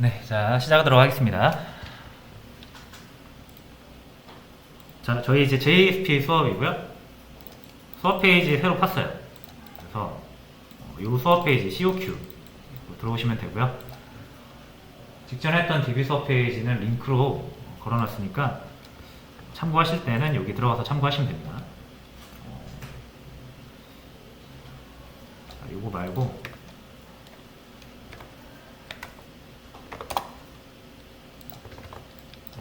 네, 자, 시작하도록 하겠습니다. 자, 저희 이제 JSP 수업이고요. 수업 페이지 새로 팠어요. 그래서 이 수업 페이지 COQ 들어오시면 되고요. 직전에 했던 DB 수업 페이지는 링크로 걸어놨으니까 참고하실 때는 여기 들어가서 참고하시면 됩니다. 자, 요거 말고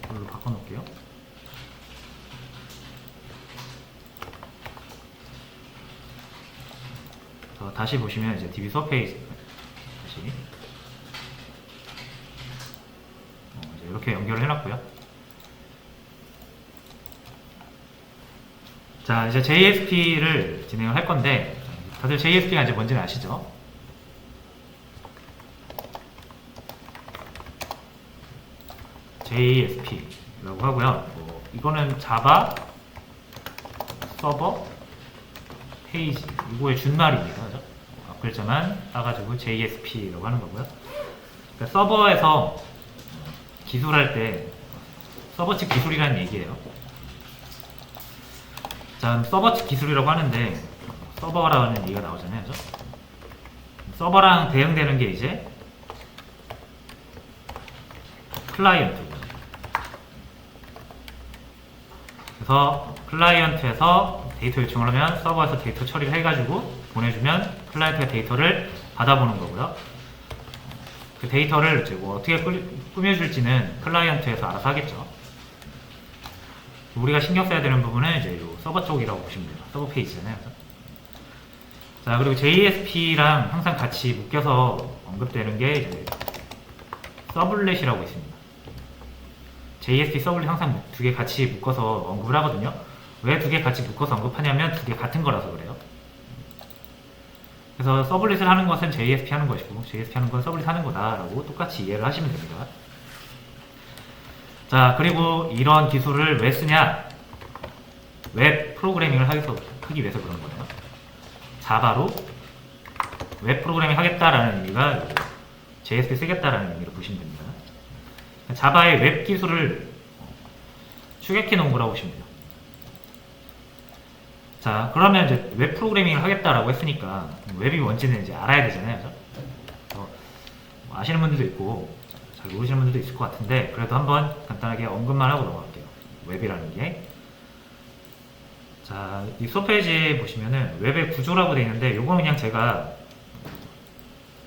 이걸로 바꿔놓을게요. 다시 보시면 이제 DB 수업 페이지 다시 이제 이렇게 연결을 해놨고요. 자, 이제 JSP를 진행을 할 건데 다들 JSP가 이제 뭔지는 아시죠? JSP라고 하고요. 이거는 자바 서버 페이지 이거의 준말입니다. 그죠? 앞글자만 따가지고 JSP라고 하는 거고요. 그러니까 서버에서 기술할 때 서버 측 기술이라는 얘기예요. 자, 서버 측 기술이라고 하는데 서버라는 얘기가 나오잖아요. 그죠? 서버랑 대응되는 게 이제 클라이언트. 그래서 클라이언트에서 데이터 요청을 하면 서버에서 데이터 처리를 해가지고 보내주면 클라이언트가 데이터를 받아보는 거고요. 그 데이터를 이제 뭐 어떻게 꾸며줄지는 클라이언트에서 알아서 하겠죠. 우리가 신경 써야 되는 부분은 이제 요 서버 쪽이라고 보시면 돼요. 서버 페이지잖아요. 자, 그리고 JSP랑 항상 같이 묶여서 언급되는 게 이제 서블렛이라고 있습니다. JSP 서블렛 항상 두 개 같이 묶어서 언급을 하거든요. 왜 두 개 같이 묶어서 언급하냐면 두 개 같은 거라서 그래요. 그래서 서블렛을 하는 것은 JSP 하는 것이고 JSP 하는 건 서블렛 하는 거다라고 똑같이 이해를 하시면 됩니다. 자, 그리고 이런 기술을 왜 쓰냐? 웹 프로그래밍을 하기 위해서 그런 거예요. 자바로 웹 프로그래밍 하겠다라는 의미가 JSP 쓰겠다라는 의미로 보시면 됩니다. 자바의 웹 기술을 추격해 놓은 거라고 보시면 돼요. 자, 그러면 이제 웹 프로그래밍을 하겠다라고 했으니까 웹이 뭔지는 이제 알아야 되잖아요. 아시는 분들도 있고 잘 모르시는 분들도 있을 것 같은데 그래도 한번 간단하게 언급만 하고 넘어갈게요. 웹이라는 게. 자, 이 수업 페이지에 보시면은 웹의 구조라고 되어 있는데 요거는 그냥 제가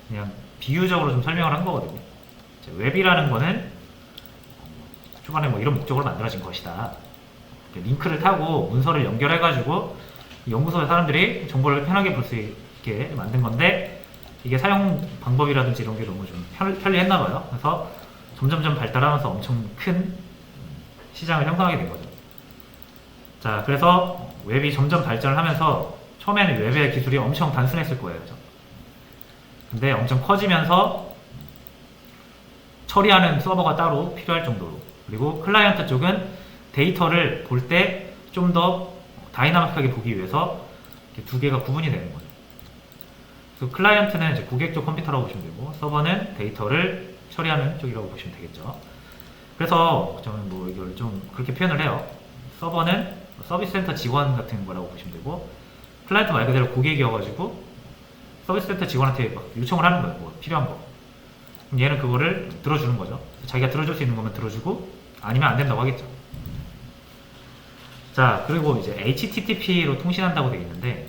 그냥 비유적으로 좀 설명을 한 거거든요. 웹이라는 거는 초반에 뭐 이런 목적으로 만들어진 것이다. 링크를 타고 문서를 연결해가지고 연구소의 사람들이 정보를 편하게 볼 수 있게 만든 건데 이게 사용 방법이라든지 이런 게 너무 좀 편리했나봐요. 그래서 점점점 발달하면서 엄청 큰 시장을 형성하게 된 거죠. 자, 그래서 웹이 점점 발전을 하면서 처음에는 웹의 기술이 엄청 단순했을 거예요. 그죠? 근데 엄청 커지면서 처리하는 서버가 따로 필요할 정도로 그리고 클라이언트 쪽은 데이터를 볼 때 좀 더 다이나믹하게 보기 위해서 두 개가 구분이 되는 거죠. 그래서 클라이언트는 이제 고객 쪽 컴퓨터라고 보시면 되고 서버는 데이터를 처리하는 쪽이라고 보시면 되겠죠. 그래서 저는 뭐 이걸 좀 그렇게 표현을 해요. 서버는 서비스 센터 직원 같은 거라고 보시면 되고 클라이언트 말 그대로 고객이어가지고 서비스 센터 직원한테 막 요청을 하는 거예요. 뭐 필요한 거. 그럼 얘는 그거를 들어주는 거죠. 자기가 들어줄 수 있는 거면 들어주고 아니면 안 된다고 하겠죠. 자, 그리고 이제 HTTP로 통신한다고 되어 있는데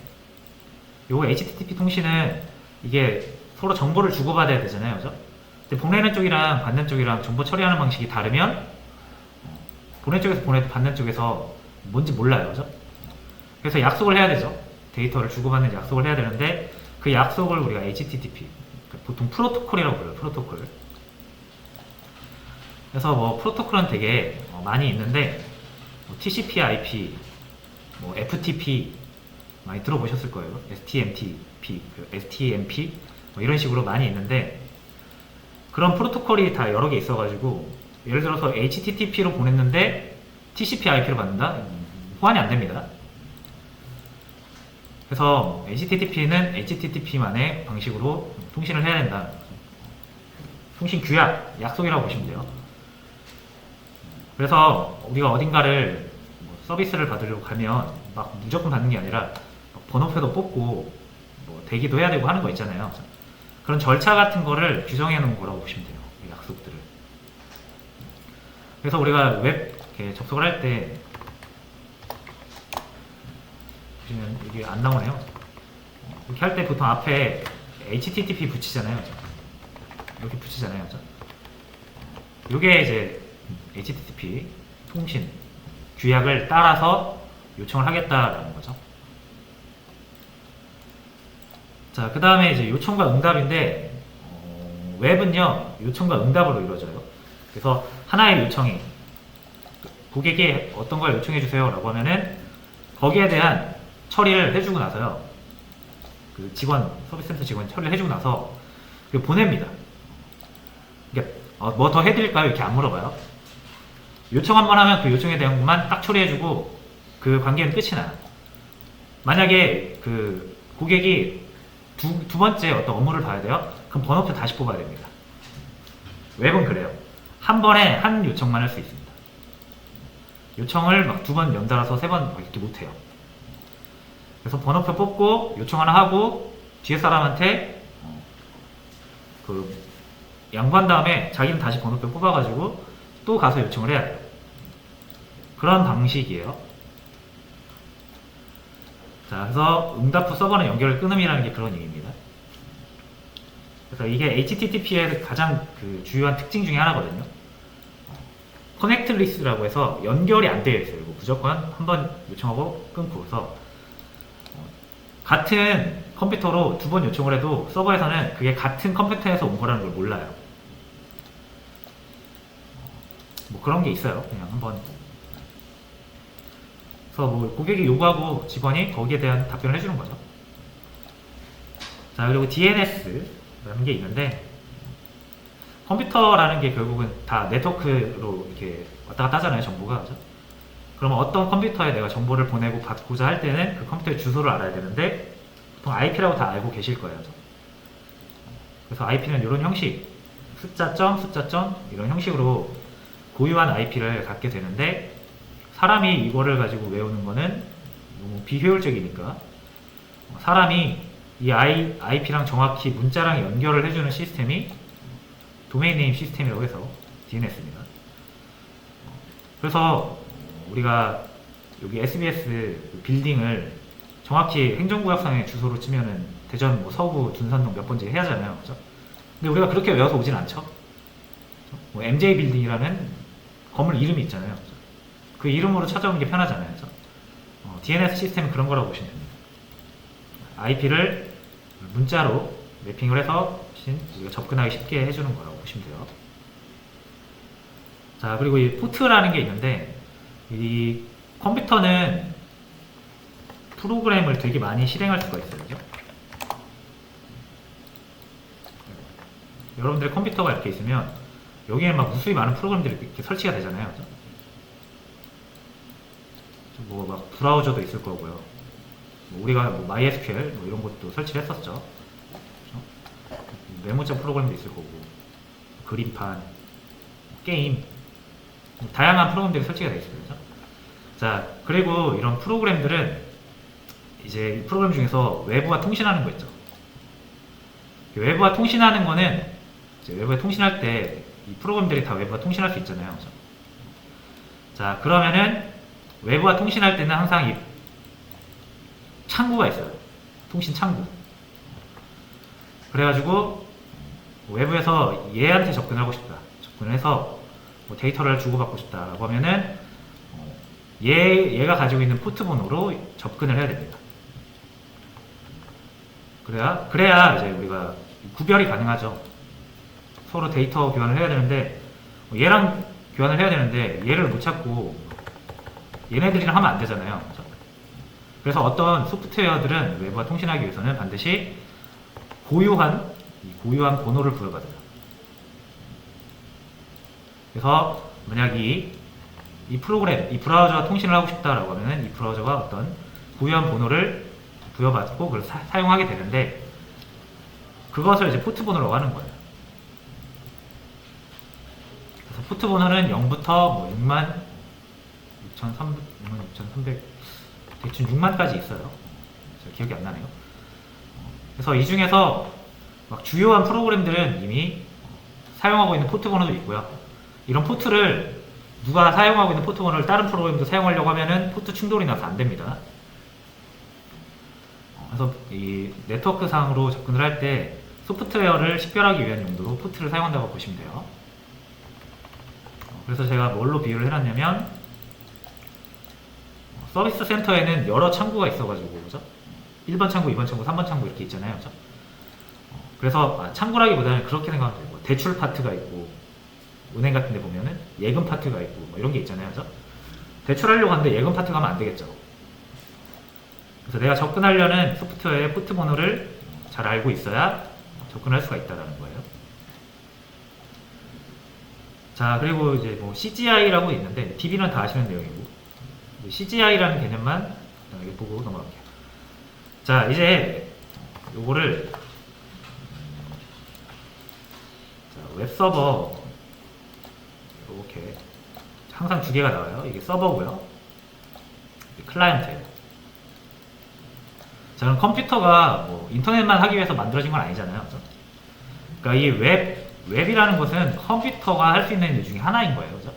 요 HTTP 통신은 이게 서로 정보를 주고받아야 되잖아요. 그죠? 근데 보내는 쪽이랑 받는 쪽이랑 정보 처리하는 방식이 다르면 보내는 쪽에서 보내도 받는 쪽에서 뭔지 몰라요. 그죠? 그래서 약속을 해야 되죠. 데이터를 주고받는 약속을 해야 되는데 그 약속을 우리가 HTTP 보통 프로토콜이라고 불러요. 프로토콜. 그래서 뭐 프로토콜은 되게 많이 있는데 TCP, IP, 뭐 FTP 많이 들어보셨을 거예요. STMTP, STMP 뭐 이런 식으로 많이 있는데 그런 프로토콜이 다 여러 개 있어가지고 예를 들어서 HTTP로 보냈는데 TCP, IP로 받는다? 호환이 안 됩니다. 그래서 HTTP는 HTTP만의 방식으로 통신을 해야 된다. 통신 규약, 약속이라고 보시면 돼요. 그래서 우리가 어딘가를 뭐 서비스를 받으려고 가면 막 무조건 받는 게 아니라 번호표도 뽑고 뭐 대기도 해야 되고 하는 거 있잖아요. 그런 절차 같은 거를 규정해 놓은 거라고 보시면 돼요. 이 약속들을. 그래서 우리가 웹 이렇게 접속을 할 때 보시면 이게 안 나오네요. 이렇게 할 때 보통 앞에 HTTP 붙이잖아요. 이렇게 붙이잖아요. 이게 이제 HTTP 통신 규약을 따라서 요청을 하겠다라는 거죠. 자, 그 다음에 이제 요청과 응답인데, 웹은요, 요청과 응답으로 이루어져요. 그래서 하나의 요청이, 고객이 어떤 걸 요청해주세요 라고 하면은, 거기에 대한 처리를 해주고 나서요, 그 직원, 서비스센터 직원이 처리를 해주고 나서, 보냅니다. 그러니까, 뭐 더 해드릴까요? 이렇게 안 물어봐요. 요청 한번 하면 그 요청에 대한 것만 딱 처리해주고, 그 관계는 끝이 나요. 만약에 그 고객이 두 번째 어떤 업무를 봐야 돼요? 그럼 번호표 다시 뽑아야 됩니다. 웹은 그래요. 한 번에 한 요청만 할 수 있습니다. 요청을 막 두 번 연달아서 세 번 이렇게 못해요. 그래서 번호표 뽑고 요청 하나 하고 뒤에 사람한테 그 양보한 다음에 자기는 다시 번호표 뽑아가지고 또 가서 요청을 해야 돼요. 그런 방식이에요. 자, 그래서 응답 후 서버는 연결을 끊음이라는 게 그런 의미입니다. 그래서 이게 HTTP의 가장 그 주요한 특징 중에 하나거든요. 커넥트리스라고 해서 연결이 안 되어 있어요. 무조건 한번 요청하고 끊고서 같은 컴퓨터로 두 번 요청을 해도 서버에서는 그게 같은 컴퓨터에서 온 거라는 걸 몰라요. 뭐 그런 게 있어요. 그냥 한번. 그래서 뭐 고객이 요구하고 직원이 거기에 대한 답변을 해주는 거죠. 자, 그리고 DNS라는 게 있는데, 컴퓨터라는 게 결국은 다 네트워크로 이렇게 왔다 갔다 하잖아요, 정보가. 그죠? 그러면 어떤 컴퓨터에 내가 정보를 보내고 받고자 할 때는 그 컴퓨터의 주소를 알아야 되는데, 보통 IP라고 다 알고 계실 거예요. 그죠? 그래서 IP는 이런 형식, 숫자점, 숫자점, 이런 형식으로 고유한 IP를 갖게 되는데, 사람이 이거를 가지고 외우는 거는 너무 비효율적이니까 사람이 이 IP랑 정확히 문자랑 연결을 해주는 시스템이 도메인 네임 시스템이라고 해서 DNS입니다. 그래서 우리가 여기 SBS 빌딩을 정확히 행정구역상의 주소로 치면은 대전 뭐 서구 둔산동 몇 번째 해야 하잖아요. 그죠? 근데 우리가 그렇게 외워서 오진 않죠. 뭐 MJ 빌딩이라는 건물 이름이 있잖아요. 그죠? 그 이름으로 찾아오는 게 편하잖아요. 그죠? DNS 시스템은 그런 거라고 보시면 됩니다. IP를 문자로 매핑을 해서 우리가 접근하기 쉽게 해주는 거라고 보시면 돼요. 자, 그리고 이 포트라는 게 있는데, 이 컴퓨터는 프로그램을 되게 많이 실행할 수가 있어요. 그죠? 여러분들의 컴퓨터가 이렇게 있으면 여기에 막 무수히 많은 프로그램들이 이렇게 설치가 되잖아요. 그죠? 뭐 막 브라우저도 있을 거고요. 뭐 우리가 뭐 MySQL 뭐 이런 것도 설치를 했었죠. 그렇죠? 메모장 프로그램도 있을 거고, 그림판, 게임, 다양한 프로그램들이 설치가 되어 있습니다. 그렇죠? 자, 그리고 이런 프로그램들은 이제 이 프로그램 중에서 외부와 통신하는 거 있죠. 외부와 통신하는 거는 이제 외부에 통신할 때 이 프로그램들이 다 외부와 통신할 수 있잖아요. 그렇죠? 자, 그러면은 외부와 통신할 때는 항상 이 창구가 있어요. 통신 창구. 그래가지고 외부에서 얘한테 접근하고 싶다. 접근을 해서 뭐 데이터를 주고받고 싶다라고 하면은 얘가 가지고 있는 포트 번호로 접근을 해야 됩니다. 그래야 이제 우리가 구별이 가능하죠. 서로 데이터 교환을 해야 되는데 얘랑 교환을 해야 되는데 얘를 못 찾고 얘네들이랑 하면 안 되잖아요. 그렇죠? 그래서 어떤 소프트웨어들은 외부와 통신하기 위해서는 반드시 고유한 번호를 부여받아요. 그래서 만약 이 프로그램, 이 브라우저와 통신을 하고 싶다라고 하면은 이 브라우저가 어떤 고유한 번호를 부여받고 그걸 사용하게 되는데, 그것을 이제 포트 번호라고 하는 거예요. 포트 번호는 0부터 뭐 6만 6,300 대충 6만까지 있어요. 기억이 안 나네요. 그래서 이 중에서 막 주요한 프로그램들은 이미 사용하고 있는 포트 번호도 있고요. 이런 포트를 누가 사용하고 있는 포트 번호를 다른 프로그램도 사용하려고 하면은 포트 충돌이 나서 안 됩니다. 그래서 이 네트워크 상으로 접근을 할 때 소프트웨어를 식별하기 위한 용도로 포트를 사용한다고 보시면 돼요. 그래서 제가 뭘로 비유를 해놨냐면 서비스 센터에는 여러 창구가 있어가지고 그죠? 1번 창구, 2번 창구, 3번 창구 이렇게 있잖아요. 그죠? 그래서 창구라기보다는 그렇게 생각하면 돼요. 대출 파트가 있고 은행 같은 데 보면은 예금 파트가 있고 뭐 이런 게 있잖아요. 그죠? 대출하려고 하는데 예금 파트가 하면 안 되겠죠. 그래서 내가 접근하려는 소프트웨어의 포트 번호를 잘 알고 있어야 접근할 수가 있다는 거예요. 자, 그리고 이제 뭐 CGI라고 있는데 DB는 다 아시는 내용이고 CGI라는 개념만 보고 넘어갈게요. 자, 이제 요거를 웹서버 이렇게 항상 두 개가 나와요. 이게 서버고요. 클라이언트예요. 자, 그럼 컴퓨터가 뭐 인터넷만 하기 위해서 만들어진 건 아니잖아요. 그렇죠? 그러니까 이 웹이라는 것은 컴퓨터가 할 수 있는 일 중에 하나인 거예요. 그죠?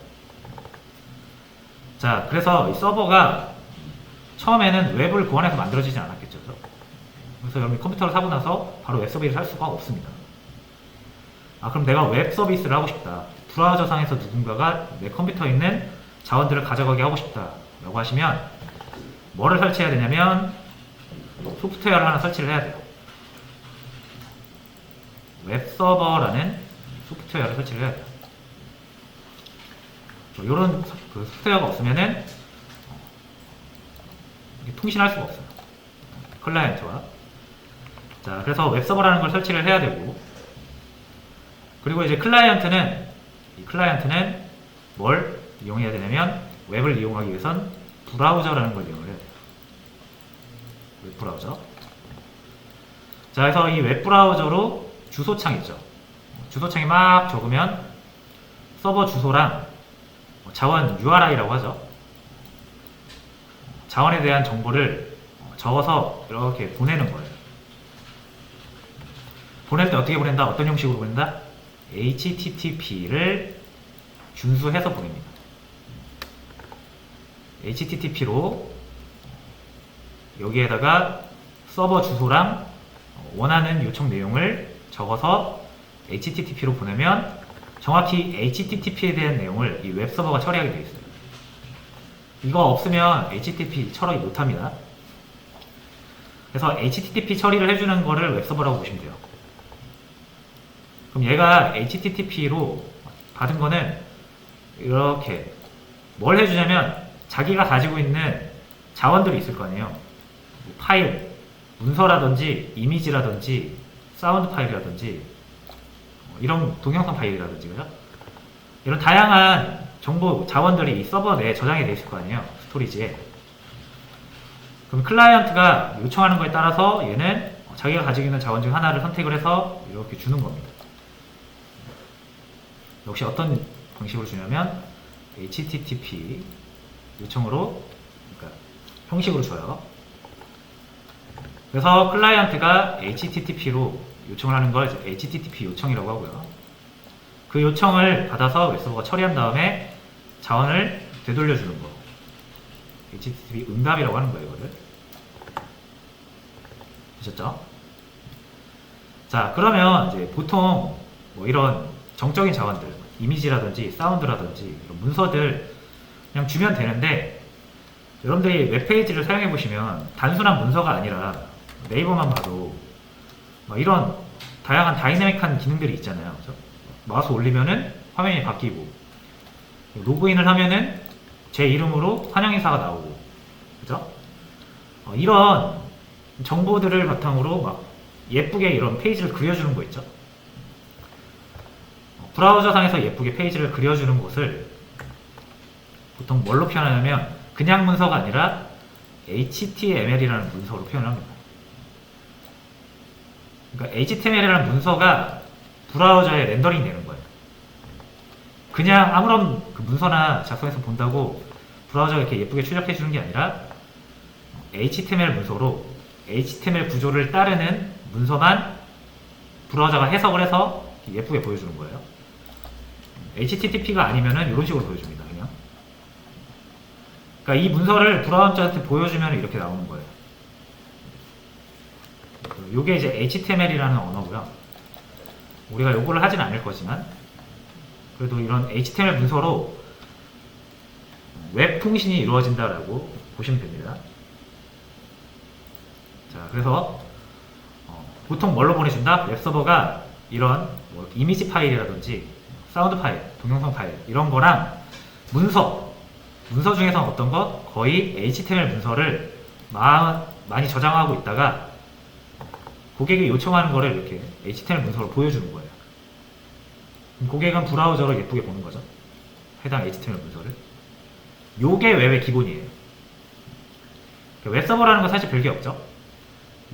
자, 그래서 이 서버가 처음에는 웹을 고안해서 만들어지진 않았겠죠. 그죠? 그래서 여러분이 컴퓨터를 사고 나서 바로 웹 서비스를 할 수가 없습니다. 그럼 내가 웹 서비스를 하고 싶다. 브라우저 상에서 누군가가 내 컴퓨터에 있는 자원들을 가져가게 하고 싶다. 라고 하시면 뭐를 설치해야 되냐면 소프트웨어를 하나 설치를 해야 돼요. 웹서버라는 소프트웨어를 설치를 해야 돼요. 이런 그 소프트웨어가 없으면은 통신할 수가 없어요. 클라이언트와. 자, 그래서 웹서버라는 걸 설치를 해야 되고, 그리고 이제 클라이언트는 뭘 이용해야 되냐면 웹을 이용하기 위해선 브라우저라는 걸 이용을 해야 돼요. 웹브라우저. 자, 그래서 이 웹브라우저로 주소창 있죠. 주소창에 막 적으면 서버 주소랑 자원 URI라고 하죠. 자원에 대한 정보를 적어서 이렇게 보내는 거예요. 보낼 때 어떻게 보낸다? 어떤 형식으로 보낸다? HTTP를 준수해서 보냅니다. HTTP로 여기에다가 서버 주소랑 원하는 요청 내용을 적어서 HTTP로 보내면 정확히 HTTP에 대한 내용을 이 웹서버가 처리하게 되어 있어요. 이거 없으면 HTTP 처리 못합니다. 그래서 HTTP 처리를 해주는 거를 웹서버라고 보시면 돼요. 그럼 얘가 HTTP로 받은 거는 이렇게 뭘 해주냐면 자기가 가지고 있는 자원들이 있을 거 아니에요. 파일, 문서라든지 이미지라든지 사운드 파일이라든지 이런 동영상 파일이라든지 그죠? 이런 다양한 정보 자원들이 이 서버 내에 저장이 되어 있을 거 아니에요. 스토리지에. 그럼 클라이언트가 요청하는 거에 따라서 얘는 자기가 가지고 있는 자원 중 하나를 선택을 해서 이렇게 주는 겁니다. 역시 어떤 방식으로 주냐면 HTTP 요청으로, 그러니까 형식으로 줘요. 그래서 클라이언트가 HTTP로 요청을 하는 걸 HTTP 요청이라고 하고요. 그 요청을 받아서 웹서버가 처리한 다음에 자원을 되돌려주는 거. HTTP 응답이라고 하는 거예요, 이거를. 보셨죠? 자, 그러면 이제 보통 뭐 이런 정적인 자원들, 이미지라든지 사운드라든지 이런 문서들 그냥 주면 되는데, 여러분들이 웹페이지를 사용해 보시면 단순한 문서가 아니라 네이버만 봐도 막 이런 다양한 다이내믹한 기능들이 있잖아요. 그렇죠? 마우스 올리면은 화면이 바뀌고, 로그인을 하면은 제 이름으로 환영인사가 나오고, 그죠? 이런 정보들을 바탕으로 막 예쁘게 이런 페이지를 그려주는 거 있죠? 브라우저 상에서 예쁘게 페이지를 그려주는 곳을 보통 뭘로 표현하냐면 그냥 문서가 아니라 HTML이라는 문서로 표현을 합니다. 그러니까 HTML이라는 문서가 브라우저에 렌더링 되는 거예요. 그냥 아무런 그 문서나 작성해서 본다고 브라우저가 이렇게 예쁘게 출력해 주는 게 아니라 HTML 문서로 HTML 구조를 따르는 문서만 브라우저가 해석을 해서 예쁘게 보여주는 거예요. HTTP가 아니면은 이런 식으로 보여줍니다. 그냥. 그러니까 이 문서를 브라우저한테 보여주면 이렇게 나오는 거예요. 이게 이제 HTML이라는 언어고요. 우리가 요거를 하진 않을 거지만 그래도 이런 HTML 문서로 웹 통신이 이루어진다라고 보시면 됩니다. 자, 그래서 보통 뭘로 보내준다? 웹서버가 이런 뭐 이미지 파일이라든지 사운드 파일, 동영상 파일 이런 거랑 문서 중에서 어떤 것? 거의 HTML 문서를 많이 저장하고 있다가 고객이 요청하는 거를 이렇게 HTML 문서로 보여주는 거예요. 고객은 브라우저로 예쁘게 보는 거죠. 해당 HTML 문서를. 요게 웹의 기본이에요. 웹서버라는 건 사실 별게 없죠.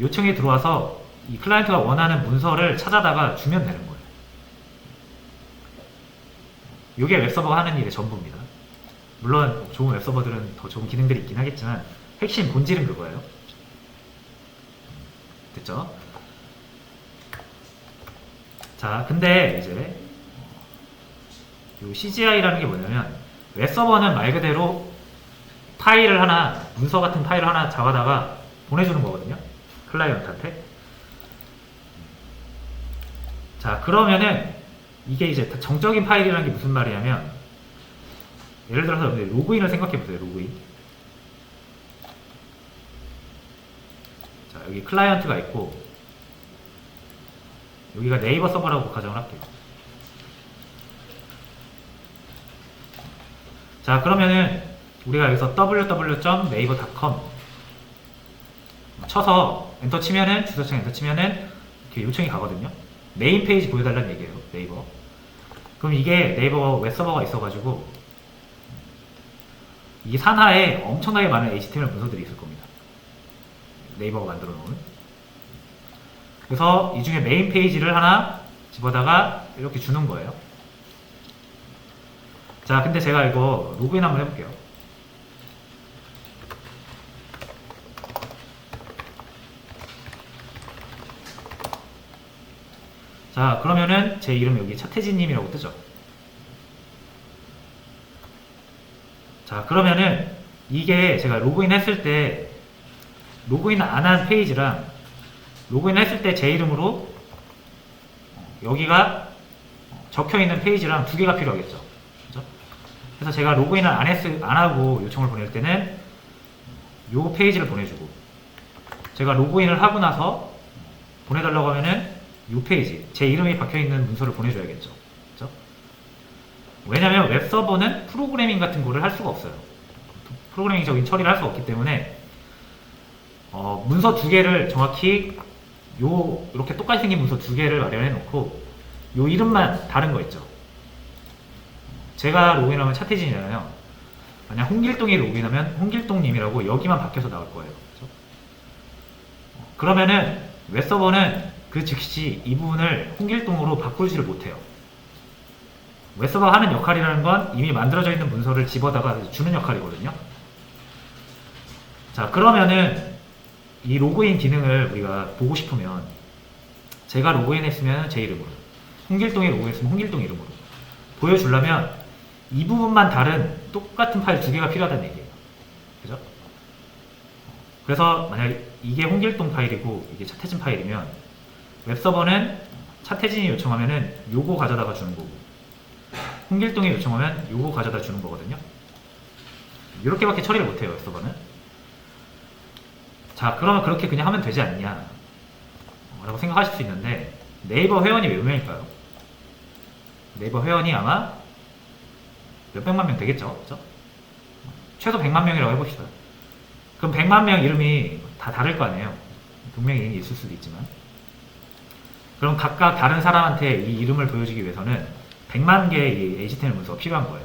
요청이 들어와서 이 클라이언트가 원하는 문서를 찾아다가 주면 되는 거예요. 요게 웹서버가 하는 일의 전부입니다. 물론 좋은 웹서버들은 더 좋은 기능들이 있긴 하겠지만 핵심 본질은 그거예요. 됐죠? 자, 근데 이제 요 CGI라는 게 뭐냐면 웹서버는 말 그대로 파일을 하나, 문서 같은 파일을 하나 잡아다가 보내주는 거거든요. 클라이언트한테. 자, 그러면은 이게 이제 정적인 파일이라는 게 무슨 말이냐면 예를 들어서 로그인을 생각해 보세요. 로그인. 자, 여기 클라이언트가 있고 여기가 네이버 서버라고 가정을 할게요. 자, 그러면은 우리가 여기서 www.naver.com 쳐서 엔터 치면은 주소창 엔터 치면은 이렇게 요청이 가거든요. 메인 페이지 보여달라는 얘기예요. 네이버. 그럼 이게 네이버 웹서버가 있어가지고 이 산하에 엄청나게 많은 HTML 문서들이 있을 겁니다. 네이버가 만들어 놓은. 그래서 이 중에 메인 페이지를 하나 집어다가 이렇게 주는 거예요. 자, 근데 제가 이거 로그인 한번 해볼게요. 자, 그러면은 제 이름 여기 차태진님이라고 뜨죠. 자, 그러면은 이게 제가 로그인 했을 때 로그인 안 한 페이지랑 로그인 했을 때 제 이름으로 여기가 적혀있는 페이지랑 두 개가 필요하겠죠. 그죠? 그래서 제가 로그인을 안 하고 요청을 보낼 때는 요 페이지를 보내주고 제가 로그인을 하고 나서 보내달라고 하면은 이 페이지, 제 이름이 박혀있는 문서를 보내줘야겠죠. 그렇죠? 왜냐면 웹서버는 프로그래밍 같은 거를 할 수가 없어요. 프로그래밍적인 처리를 할 수가 없기 때문에 문서 두 개를 정확히 이렇게 똑같이 생긴 문서 두 개를 마련해 놓고 요 이름만 다른 거 있죠. 제가 로그인하면 차태진이잖아요. 만약 홍길동이 로그인하면 홍길동님이라고 여기만 박혀서 나올 거예요. 그렇죠? 그러면은 웹서버는 그 즉시 이 부분을 홍길동으로 바꾸지를 못해요. 웹서버가 하는 역할이라는 건 이미 만들어져 있는 문서를 집어다가 주는 역할이거든요. 자, 그러면은 이 로그인 기능을 우리가 보고 싶으면 제가 로그인했으면 제 이름으로, 홍길동이 로그인했으면 홍길동 이름으로 보여주려면 이 부분만 다른 똑같은 파일 두 개가 필요하다는 얘기예요. 그죠? 그래서 만약 이게 홍길동 파일이고 이게 차태진 파일이면 웹서버는 차태진이 요청하면은 요거 가져다가 주는 거고 홍길동이 요청하면 요거 가져다 주는 거거든요. 이렇게밖에 처리를 못해요. 웹서버는. 자, 그러면 그렇게 그냥 하면 되지 않냐 라고 생각하실 수 있는데 네이버 회원이 몇 명일까요? 네이버 회원이 아마 몇백만 명 되겠죠? 그죠? 최소 100만 명이라고 해봅시다. 그럼 100만 명 이름이 다 다를 거 아니에요? 동명이인이 있을 수도 있지만 그럼 각각 다른 사람한테 이 이름을 보여주기 위해서는 100만 개의 HTML 문서가 필요한 거예요.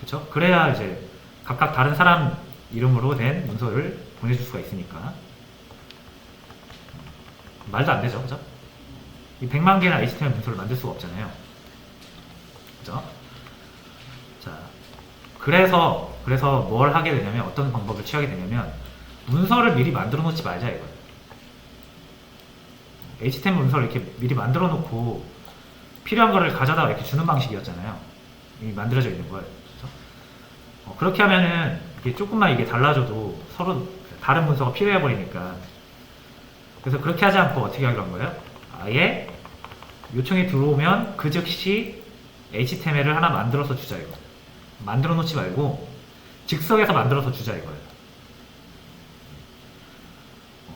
그쵸? 그래야 이제 각각 다른 사람 이름으로 된 문서를 보내줄 수가 있으니까 말도 안 되죠. 그죠? 이 100만 개나 HTML 문서를 만들 수가 없잖아요. 그죠? 자, 그래서 뭘 하게 되냐면, 어떤 방법을 취하게 되냐면, 문서를 미리 만들어 놓지 말자 이거예요. HTML 문서를 이렇게 미리 만들어 놓고 필요한 거를 가져다가 이렇게 주는 방식이었잖아요. 이미 만들어져 있는 걸. 그렇죠? 그렇게 하면은 이게 조금만 이게 달라져도 서로 다른 문서가 필요해 버리니까. 그래서 그렇게 하지 않고 어떻게 하기로 한 거예요? 아예 요청이 들어오면 그 즉시 HTML을 하나 만들어서 주자 이거. 만들어 놓지 말고 즉석에서 만들어서 주자 이거예요.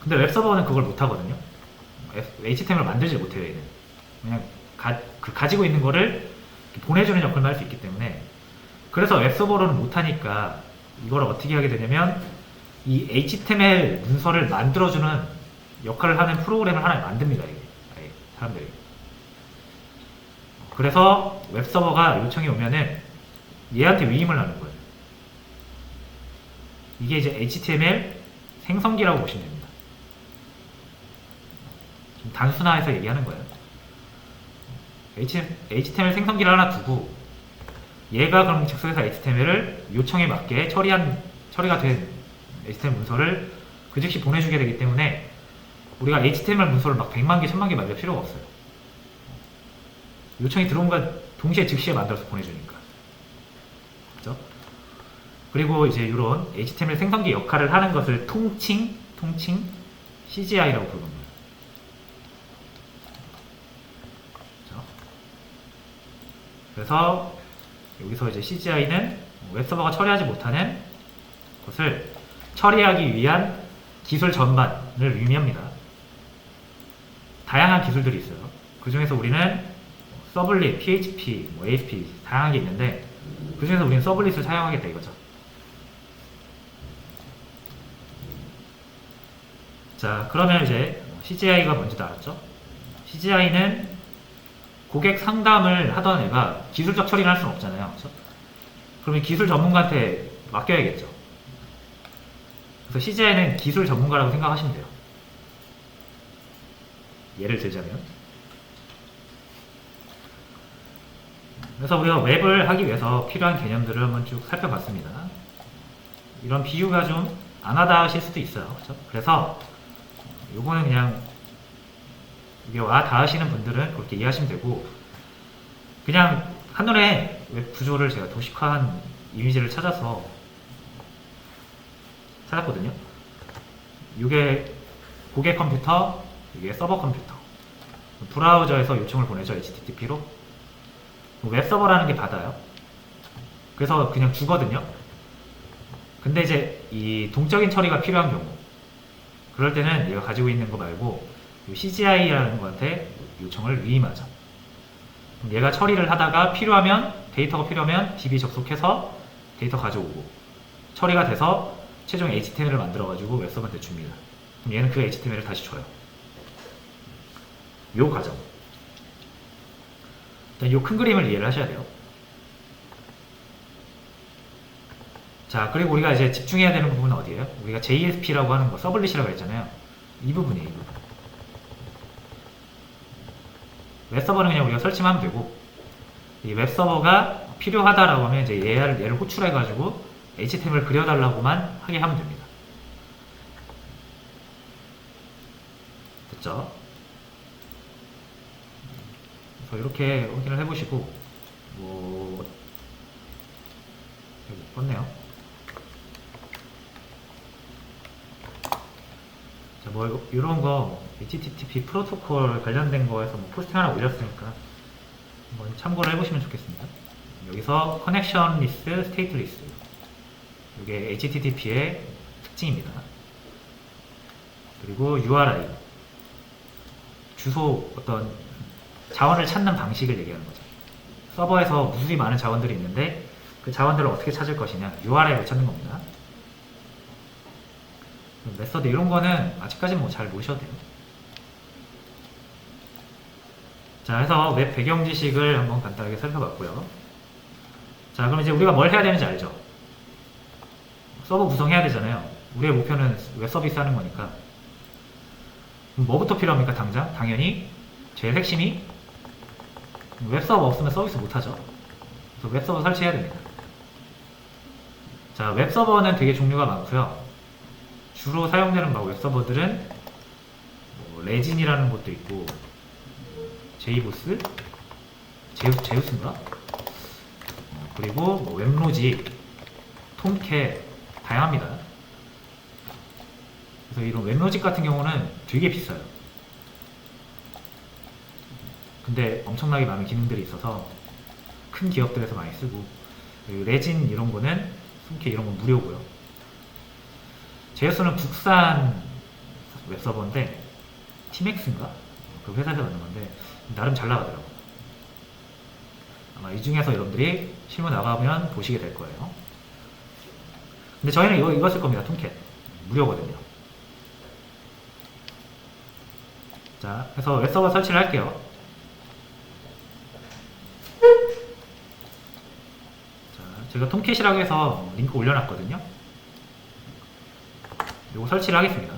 근데 웹서버는 그걸 못 하거든요. HTML을 만들지 못해요, 얘는. 그냥 가지고 있는 거를 보내주는 역할만 할 수 있기 때문에. 그래서 웹서버로는 못하니까 이걸 어떻게 하게 되냐면 이 HTML 문서를 만들어주는 역할을 하는 프로그램을 하나 만듭니다, 이게. 사람들이. 그래서 웹서버가 요청이 오면은 얘한테 위임을 하는 거예요. 이게 이제 HTML 생성기라고 보시면 됩니다. 좀 단순화해서 얘기하는 거예요. HTML 생성기를 하나 두고 얘가 그럼 즉석에서 HTML을 요청에 맞게 처리가 된 HTML 문서를 그 즉시 보내주게 되기 때문에 우리가 HTML 문서를 막 100만 개, 1000만 개 만들 필요가 없어요. 요청이 들어온 건 동시에 즉시에 만들어서 보내주니까. 그죠? 그리고 이제 이런 HTML 생성기 역할을 하는 것을 통칭 CGI라고 부릅니다. 그죠? 그래서 여기서 이제 CGI는 웹서버가 처리하지 못하는 것을 처리하기 위한 기술 전반을 의미합니다. 다양한 기술들이 있어요. 그 중에서 우리는 서블릿, PHP, ASP 다양하게 있는데 그 중에서 우리는 서블릿을 사용하겠다 이거죠. 자, 그러면 이제 CGI가 뭔지도 알았죠? CGI는 고객 상담을 하던 애가 기술적 처리를 할 수는 없잖아요. 그렇죠? 그러면 기술 전문가한테 맡겨야겠죠. 그래서 CGI는 기술 전문가라고 생각하시면 돼요. 예를 들자면. 그래서 우리가 웹을 하기 위해서 필요한 개념들을 한번 쭉 살펴봤습니다. 이런 비유가 좀 안 와닿으실 수도 있어요. 그렇죠? 그래서 요거는 그냥 이게 와 닿으시는 분들은 그렇게 이해하시면 되고, 그냥 한눈에 웹 구조를 제가 도식화한 이미지를 찾았거든요. 이게 고객 컴퓨터, 이게 서버 컴퓨터. 브라우저에서 요청을 보내죠, HTTP로. 웹 서버라는 게 받아요. 그래서 그냥 주거든요. 근데 이제 이 동적인 처리가 필요한 경우, 그럴 때는 얘가 가지고 있는 거 말고 CGI라는 거한테 요청을 위임하죠. 얘가 처리를 하다가 데이터가 필요하면 DB 접속해서 데이터 가져오고, 처리가 돼서 최종 HTML을 만들어가지고 웹서버한테 줍니다. 그럼 얘는 그 HTML을 다시 줘요. 요 과정. 일단 요 큰 그림을 이해를 하셔야 돼요. 자, 그리고 우리가 이제 집중해야 되는 부분은 어디예요? 우리가 JSP라고 하는 거, 서블릿이라고 했잖아요. 이 부분이에요, 이 부분. 웹서버는 그냥 우리가 설치만 하면 되고, 이 웹서버가 필요하다라고 하면 이제 얘를 호출해가지고 HTML 그려달라고만 하게 하면 됩니다. 됐죠? 그래서 이렇게 확인을 해보시고, 여기 떴네요. 자, 이런 거 HTTP 프로토콜 관련된 거에서 포스팅 하나 올렸으니까 한번 참고를 해보시면 좋겠습니다. 여기서 connectionless, stateless, 이게 HTTP의 특징입니다. 그리고 URI, 주소, 어떤 자원을 찾는 방식을 얘기하는 거죠. 서버에서 무수히 많은 자원들이 있는데 그 자원들을 어떻게 찾을 것이냐, URI를 찾는 겁니다. 메서드 이런 거는 아직까지는 잘 모르셔도 돼요. 자, 해서 웹 배경 지식을 한번 간단하게 살펴봤고요. 자, 그럼 이제 우리가 뭘 해야 되는지 알죠? 서버 구성해야 되잖아요. 우리의 목표는 웹 서비스 하는 거니까. 그럼 뭐부터 필요합니까, 당장? 당연히 제일 핵심이 웹 서버 없으면 서비스 못하죠. 그래서 웹서버 설치해야 됩니다. 자, 웹서버는 되게 종류가 많고요. 주로 사용되는 웹서버들은 뭐 레진이라는 것도 있고, 제이보스, 제우스인가? 그리고 뭐 웹로직, 톰캣 다양합니다. 그래서 이런 웹로직 같은 경우는 되게 비싸요. 근데 엄청나게 많은 기능들이 있어서 큰 기업들에서 많이 쓰고, 레진 이런 거는 톰캣 이런 건 무료고요. 제우스는 국산 웹서버인데 티맥스인가? 그 회사에서 만든 건데 나름 잘 나가더라고요. 아마 이 중에서 여러분들이 실무 나가면 보시게 될 거예요. 근데 저희는 이거 쓸 겁니다. 톰캣 무료거든요. 자, 그래서 웹서버 설치를 할게요. 자, 제가 톰캣이라고 해서 링크 올려놨거든요. 이거 설치를 하겠습니다.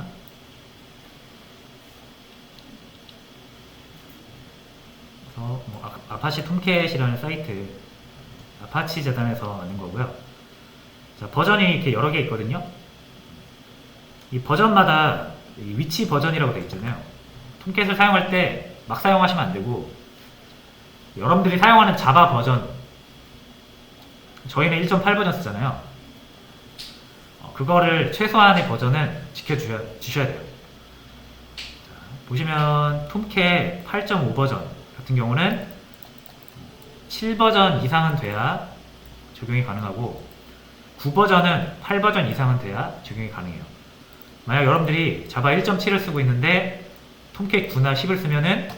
그래서 뭐 아파치 톰캣이라는 사이트, 아파치 재단에서 만든 거고요. 자, 버전이 이렇게 여러 개 있거든요. 이 버전마다 이 위치 버전이라고 되어 있잖아요. 톰캣을 사용할 때 막 사용하시면 안 되고, 여러분들이 사용하는 자바 버전, 저희는 1.8 버전 쓰잖아요. 그거를 최소한의 버전은 지켜주셔야 돼요. 자, 보시면 톰캣 8.5 버전 같은 경우는 7버전 이상은 돼야 적용이 가능하고, 9버전은 8버전 이상은 돼야 적용이 가능해요. 만약 여러분들이 자바 1.7을 쓰고 있는데 톰캣 9나 10을 쓰면은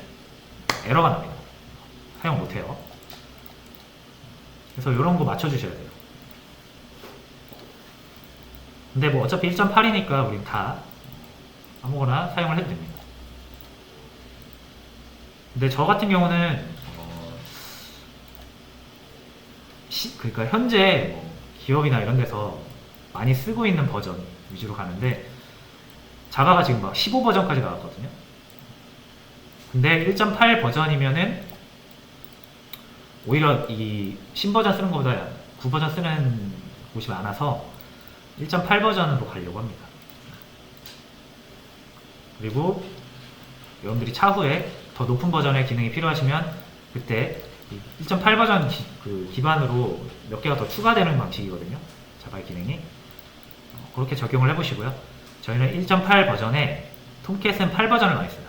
에러가 납니다. 사용 못해요. 그래서 이런 거 맞춰주셔야 돼요. 근데 뭐 어차피 1.8이니까 우린 다 아무거나 사용을 해도 됩니다. 근데 저 같은 경우는 그러니까 현재 뭐 기업이나 이런 데서 많이 쓰고 있는 버전 위주로 가는데, 자바가 지금 막 15버전까지 나왔거든요. 근데 1.8 버전이면은 오히려 이 신버전 쓰는 것보다 9버전 쓰는 곳이 많아서 1.8 버전으로 가려고 합니다. 그리고 여러분들이 차후에 더 높은 버전의 기능이 필요하시면 그때 1.8 버전 기반으로 몇 개가 더 추가되는 방식이거든요. 자바의 기능이. 그렇게 적용을 해보시고요. 저희는 1.8 버전에 톰캣은 8 버전을 많이 써요.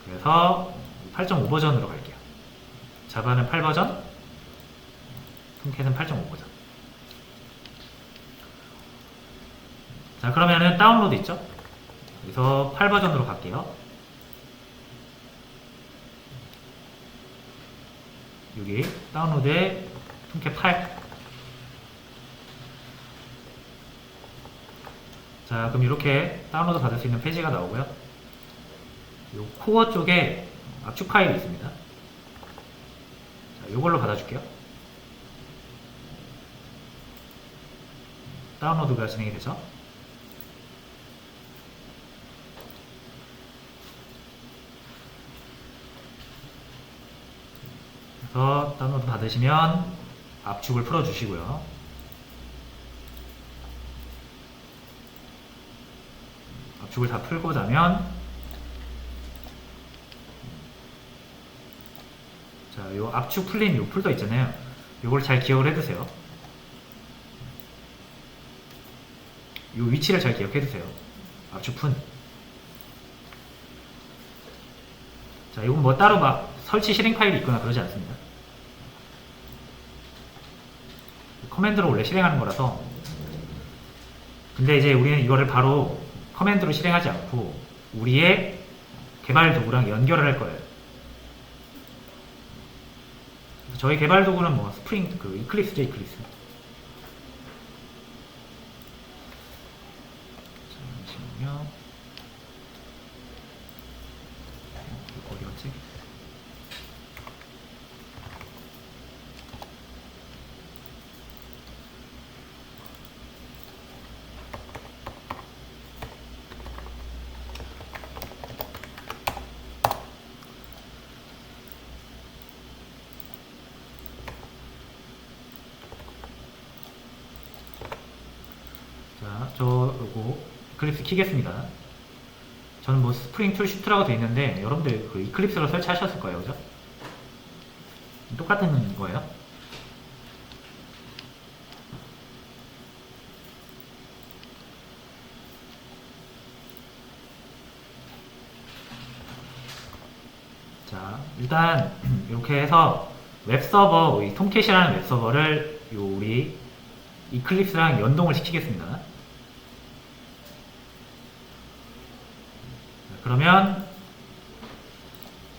그래서 8.5 버전으로 갈게요. 자바는 8 버전, 톰캣은 8.5 버전. 자, 그러면은 다운로드 있죠? 그래서 8 버전으로 갈게요. 여기 다운로드에 톰캣 8. 자, 그럼 이렇게 다운로드 받을 수 있는 페이지가 나오고요. 요 코어 쪽에 압축 파일이 있습니다. 자, 요걸로 받아줄게요. 다운로드가 진행이 되죠. 그래서 다운로드 받으시면 압축을 풀어주시고요. 압축을 다 풀고 나면, 자, 요 압축 풀린 요 폴더 있잖아요. 요걸 잘 기억을 해두세요. 요 위치를 잘 기억해두세요. 압축 푼. 자, 이건 뭐 따로 막 설치 실행 파일이 있거나 그러지 않습니다. 커맨드로 원래 실행하는 거라서. 근데 이제 우리는 이거를 바로 커맨드로 실행하지 않고 우리의 개발 도구랑 연결을 할 거예요. 저희 개발 도구는 뭐 스프링, 이클립스죠, 이클립스. 잠시만요. 어디 갔지? 닫고 이클립스 키겠습니다. 저는 뭐 스프링 툴 슈트라고 되어 있는데 여러분들 그 이클립스로 설치하셨을 거예요, 그죠? 똑같은 거예요. 자, 일단 이렇게 해서 웹서버, 우리 톰캣이라는 웹서버를 우리 이클립스랑 연동을 시키겠습니다. 그러면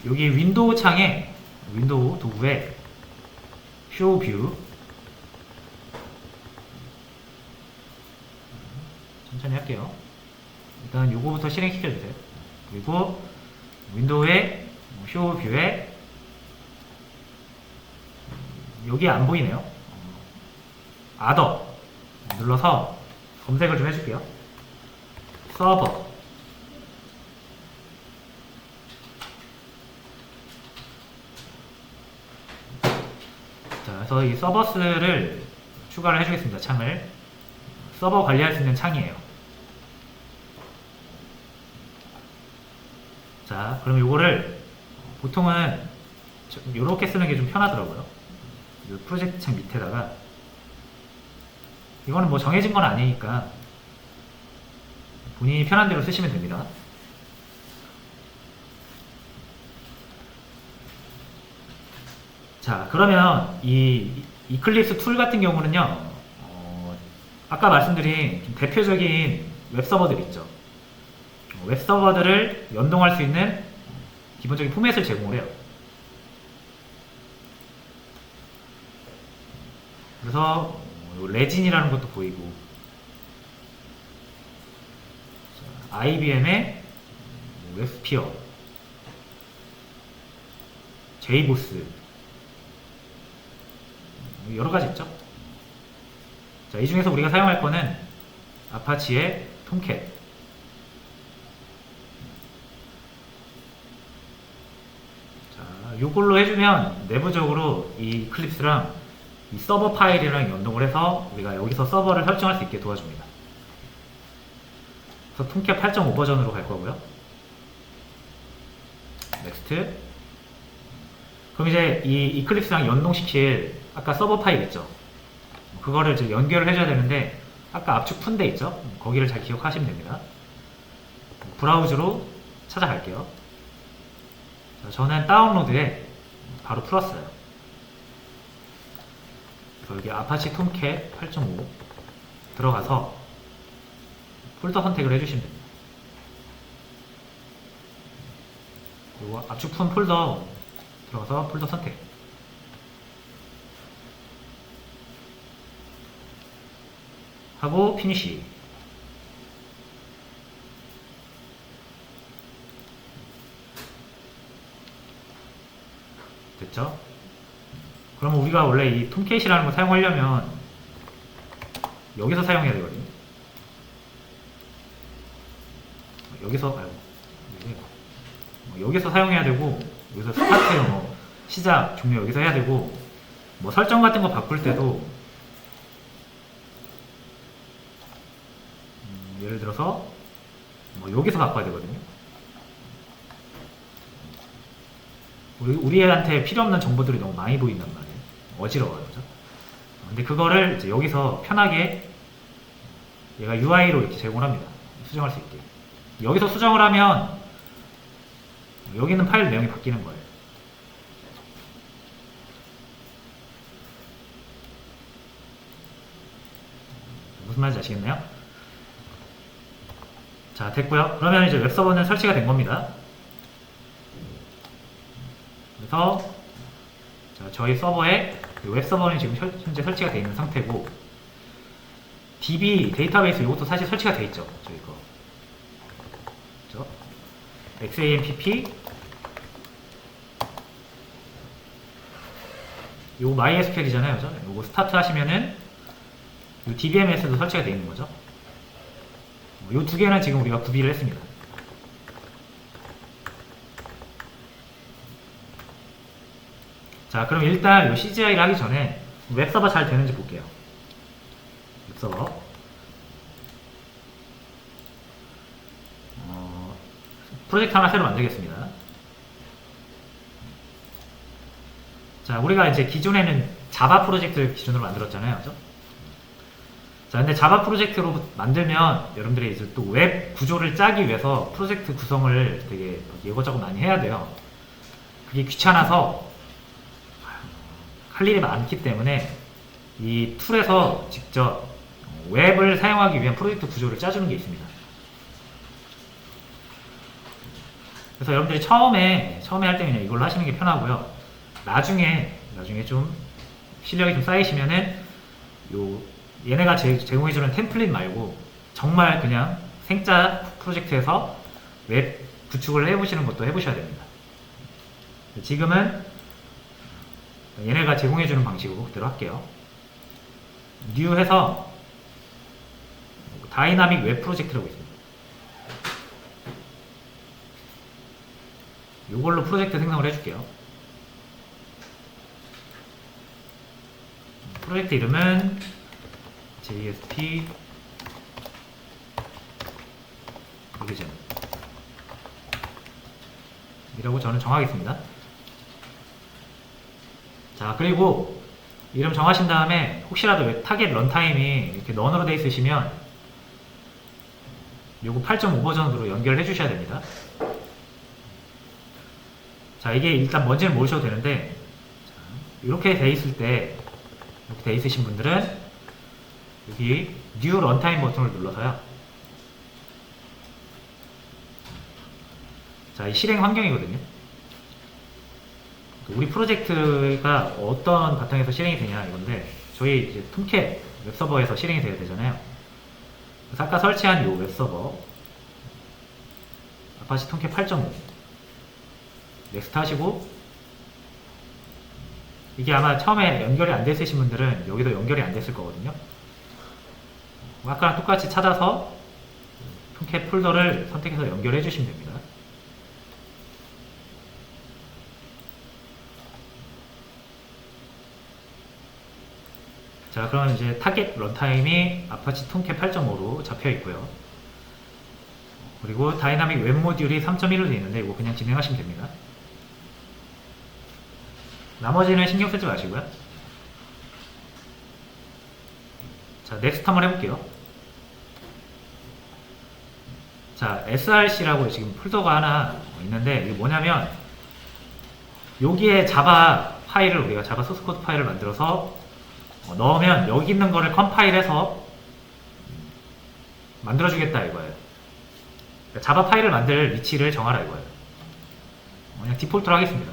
여기 윈도우 창에, 윈도우 도구에 Show View, 천천히 할게요. 일단 요거부터 실행시켜주세요. 그리고 윈도우에 Show View에 여기 안 보이네요. Other 눌러서 검색을 좀 해줄게요. 서버. 자, 그래서 이 서버스를 추가를 해주겠습니다. 창을. 서버 관리할 수 있는 창이에요. 자, 그럼 요거를 보통은 이렇게 쓰는 게 좀 편하더라고요. 이 프로젝트 창 밑에다가, 이거는 뭐 정해진 건 아니니까 본인이 편한 대로 쓰시면 됩니다. 자, 그러면 이 이클립스 툴 같은 경우는요, 아까 말씀드린 좀 대표적인 웹서버들 있죠. 웹서버들을 연동할 수 있는 기본적인 포맷을 제공을 해요. 그래서 레진이라는 것도 보이고, IBM의 웹스피어, JBoss, 여러 가지 있죠. 자, 이 중에서 우리가 사용할 거는 아파치의 톰캣. 자, 요걸로 해주면 내부적으로 이 이클립스랑 이 서버 파일이랑 연동을 해서 우리가 여기서 서버를 설정할 수 있게 도와줍니다. 그래서 톰캣 8.5 버전으로 갈 거고요. 넥스트. 그럼 이제 이 이클립스랑 연동시킬 아까 서버 파일 있죠. 그거를 이제 연결을 해줘야 되는데 아까 압축 푼데 있죠. 거기를 잘 기억하시면 됩니다. 브라우저로 찾아갈게요. 자, 저는 다운로드에 바로 풀었어요. 여기 아파치 톰캣 8.5 들어가서 폴더 선택을 해주시면 됩니다. 그리고 압축 푼 폴더 들어가서 폴더 선택. 하고 피니시. 됐죠? 그러면 우리가 원래 이 톰캣이라는 거 사용하려면 여기서 사용해야 되거든요. 여기서 사용해야 되고, 여기서 스타트, 뭐 시작, 종료 여기서 해야 되고, 뭐 설정 같은 거 바꿀 때도 예를 들어서 뭐 여기서 바꿔야 되거든요. 우리한테 필요 없는 정보들이 너무 많이 보인단 말이에요. 어지러워요, 그죠? 근데 그거를 이제 여기서 편하게 얘가 UI로 이렇게 제공합니다. 수정할 수 있게. 여기서 수정을 하면 여기 있는 파일 내용이 바뀌는 거예요. 무슨 말인지 아시겠나요? 자, 됐고요. 그러면 이제 웹서버는 설치가 된 겁니다. 그래서 자, 저희 서버에 웹서버는 지금 현재 설치가 되어 있는 상태고, DB 데이터베이스 이것도 사실 설치가 되어 있죠. 저희 거. 그렇죠? XAMPP 요거 MySQL이잖아요. 그죠? 요거 스타트 하시면은 요 DBMS도 설치가 되어 있는 거죠. 요 두 개는 지금 우리가 구비를 했습니다. 자, 그럼 일단 요 CGI를 하기 전에 웹서버 잘 되는지 볼게요. 웹서버. 프로젝트 하나 새로 만들겠습니다. 자, 우리가 이제 기존에는 자바 프로젝트를 기준으로 만들었잖아요. 그죠? 자, 근데 자바 프로젝트로 만들면 여러분들이 이제 또 웹 구조를 짜기 위해서 프로젝트 구성을 되게 이것저것 많이 해야 돼요. 그게 귀찮아서 할 일이 많기 때문에 이 툴에서 직접 웹을 사용하기 위한 프로젝트 구조를 짜주는 게 있습니다. 그래서 여러분들이 처음에 할 때 그냥 이걸로 하시는 게 편하고요. 나중에 좀 실력이 좀 쌓이시면은 얘네가 제공해주는 템플릿 말고 정말 그냥 생짜 프로젝트에서 웹 구축을 해보시는 것도 해보셔야 됩니다. 지금은 얘네가 제공해주는 방식으로 그대로 할게요. 뉴 해서 다이나믹 웹 프로젝트라고 있습니다. 이걸로 프로젝트 생성을 해줄게요. 프로젝트 이름은 JSP 리비전 이라고 저는 정하겠습니다. 자, 그리고 이름 정하신 다음에 혹시라도 타겟 런타임이 이렇게 넌으로 되어 있으시면 요거 8.5 버전으로 연결해 주셔야 됩니다. 자, 이게 일단 뭔지는 모르셔도 되는데, 이렇게 돼 있을 때, 이렇게 돼 있으신 분들은 여기 New Runtime 버튼을 눌러서요. 자, 이 실행 환경이거든요. 우리 프로젝트가 어떤 바탕에서 실행이 되냐 이건데, 저희 이제 톰캣 웹서버에서 실행이 돼야 되잖아요. 그래서 아까 설치한 이 웹서버 아파치 톰캣 8.5 넥스트 하시고, 이게 아마 처음에 연결이 안 됐으신 분들은 여기도 연결이 안 됐을 거거든요. 아까랑 똑같이 찾아서 톰캣 폴더를 선택해서 연결해 주시면 됩니다. 자, 그럼 이제 타겟 런타임이 아파치 톰캣 8.5로 잡혀 있고요. 그리고 다이나믹 웹 모듈이 3.1로 되어 있는데 이거 그냥 진행하시면 됩니다. 나머지는 신경 쓰지 마시고요. 자, 넥스트 한번 해볼게요. 자, src라고 지금 폴더가 하나 있는데 이게 뭐냐면 여기에 자바 파일을 우리가 자바 소스 코드 파일을 만들어서 넣으면 여기 있는 거를 컴파일해서 만들어주겠다 이거예요. 그러니까 자바 파일을 만들 위치를 정하라 이거예요. 그냥 디폴트로 하겠습니다.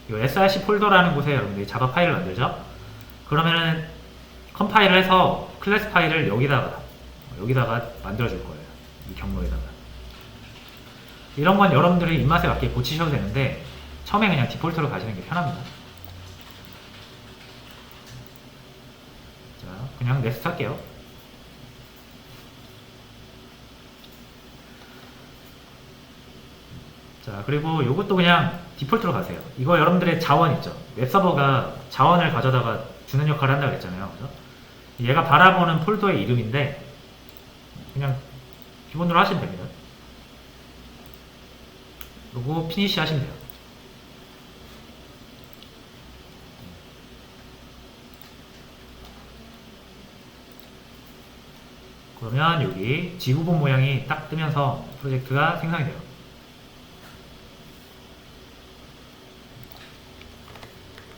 이 src 폴더라는 곳에 여러분들이 자바 파일을 만들죠. 그러면은 컴파일을 해서 클래스 파일을 여기다가 만들어줄 거예요. 이 경로에다가. 이런 건 여러분들이 입맛에 맞게 고치셔도 되는데 처음에 그냥 디폴트로 가시는 게 편합니다. 자, 그냥 넥스트 할게요. 자, 그리고 이것도 그냥 디폴트로 가세요. 이거 여러분들의 자원 있죠. 웹서버가 자원을 가져다가 주는 역할을 한다고 했잖아요. 그죠? 얘가 바라보는 폴더의 이름인데 그냥 기본으로 하시면 됩니다. 그리고 피니시 하시면 돼요. 그러면 여기 지구본 모양이 딱 뜨면서 프로젝트가 생성이 돼요.